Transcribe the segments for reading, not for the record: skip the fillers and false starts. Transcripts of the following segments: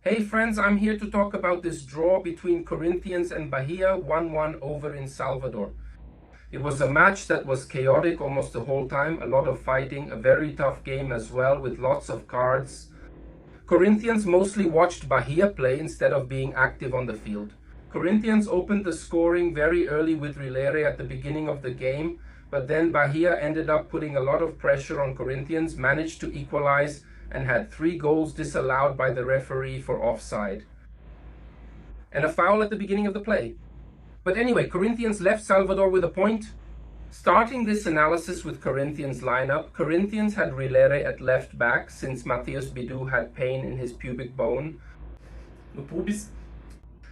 Hey friends, I'm here to talk about this draw between Corinthians and Bahia, 1-1 over in Salvador. It was a match that was chaotic almost the whole time, a lot of fighting, a very tough game as well with lots of cards. Corinthians mostly watched Bahia play instead of being active on the field. Corinthians opened the scoring very early with Rilere at the beginning of the game, but then Bahia ended up putting a lot of pressure on Corinthians, managed to equalize, and had 3 goals disallowed by the referee for offside. And a foul at the beginning of the play. But anyway, Corinthians left Salvador with a point. Starting this analysis with Corinthians lineup, Corinthians had Rilere at left back since Matthias Bidu had pain in his pubic bone.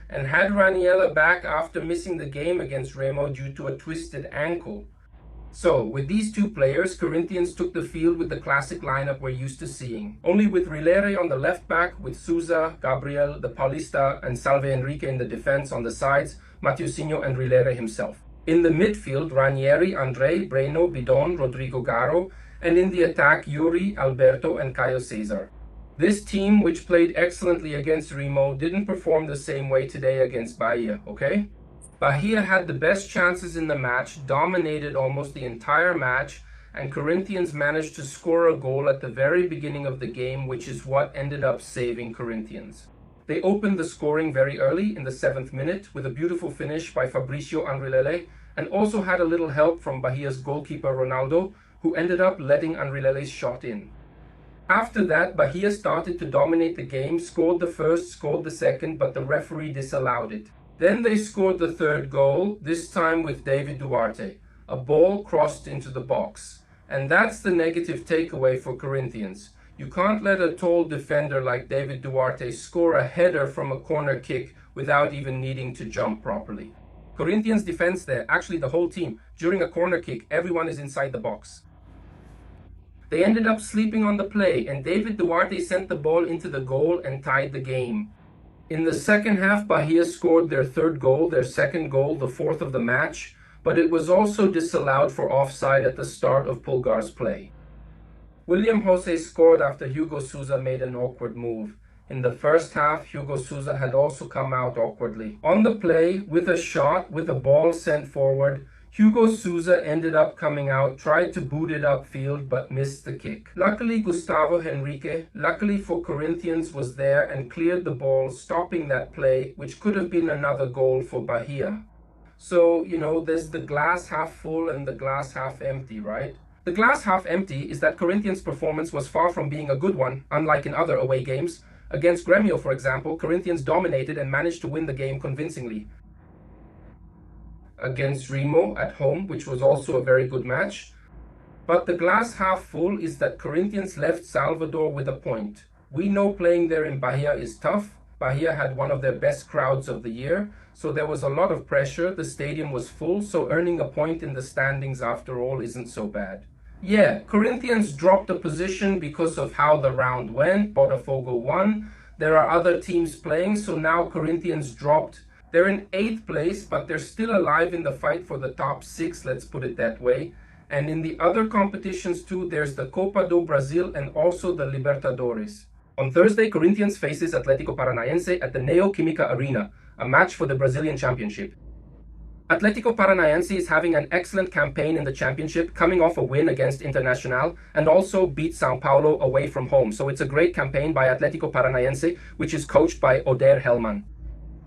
And had Raniella back after missing the game against Remo due to a twisted ankle. So, with these two players, Corinthians took the field with the classic lineup we're used to seeing. Only with Rilere on the left back, with Souza, Gabriel, the Paulista, and Salve Enrique in the defense on the sides, Mateusinho and Rilere himself. In the midfield, Ranieri, Andre, Breno, Bidon, Rodrigo Garo, and in the attack, Yuri, Alberto, and Caio Cesar. This team, which played excellently against Remo, didn't perform the same way today against Bahia, okay? Bahia had the best chances in the match, dominated almost the entire match, and Corinthians managed to score a goal at the very beginning of the game, which is what ended up saving Corinthians. They opened the scoring very early in the 7th minute with a beautiful finish by Fabricio Anrilele, and also had a little help from Bahia's goalkeeper Ronaldo, who ended up letting Anrilele's shot in. After that, Bahia started to dominate the game, scored the first, scored the second, but the referee disallowed it. Then they scored the 3rd goal, this time with David Duarte. A ball crossed into the box. And that's the negative takeaway for Corinthians. You can't let a tall defender like David Duarte score a header from a corner kick without even needing to jump properly. Corinthians' defense there, actually the whole team, during a corner kick, everyone is inside the box. They ended up sleeping on the play, and David Duarte sent the ball into the goal and tied the game. In the second half, Bahia scored their 3rd goal, their 2nd goal, the 4th of the match, but it was also disallowed for offside at the start of Pulgar's play. William Jose scored after Hugo Souza made an awkward move. In the first half, Hugo Souza had also come out awkwardly. On the play, with a shot, with a ball sent forward, Hugo Souza ended up coming out, tried to boot it upfield, but missed the kick. Luckily, Gustavo Henrique, luckily for Corinthians, was there and cleared the ball, stopping that play, which could have been another goal for Bahia. So, there's the glass half full and the glass half empty, right? The glass half empty is that Corinthians' performance was far from being a good one, unlike in other away games. Against Grêmio, for example, Corinthians dominated and managed to win the game convincingly. Against Remo at home, which was also a very good match. But the glass half full is that Corinthians left Salvador with a point. We know playing there in Bahia is tough. Bahia had one of their best crowds of the year, so there was a lot of pressure. The stadium was full, so earning a point in the standings after all isn't so bad. Yeah, Corinthians dropped a position because of how the round went. Botafogo won. There are other teams playing, so now Corinthians dropped. They're in 8th place, but they're still alive in the fight for the top 6, let's put it that way. And in the other competitions too, there's the Copa do Brasil and also the Libertadores. On Thursday, Corinthians faces Atlético Paranaense at the Neo Química Arena, a match for the Brazilian Championship. Atlético Paranaense is having an excellent campaign in the championship, coming off a win against Internacional, and also beat São Paulo away from home. So it's a great campaign by Atlético Paranaense, which is coached by Oder Hellmann.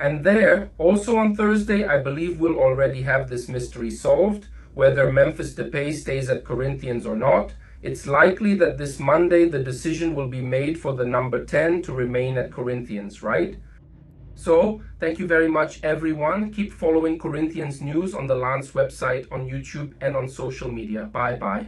And there, also on Thursday, I believe we'll already have this mystery solved, whether Memphis Depay stays at Corinthians or not. It's likely that this Monday the decision will be made for the number 10 to remain at Corinthians, right? So, thank you very much everyone. Keep following Corinthians news on the Lance website, on YouTube, and on social media. Bye-bye.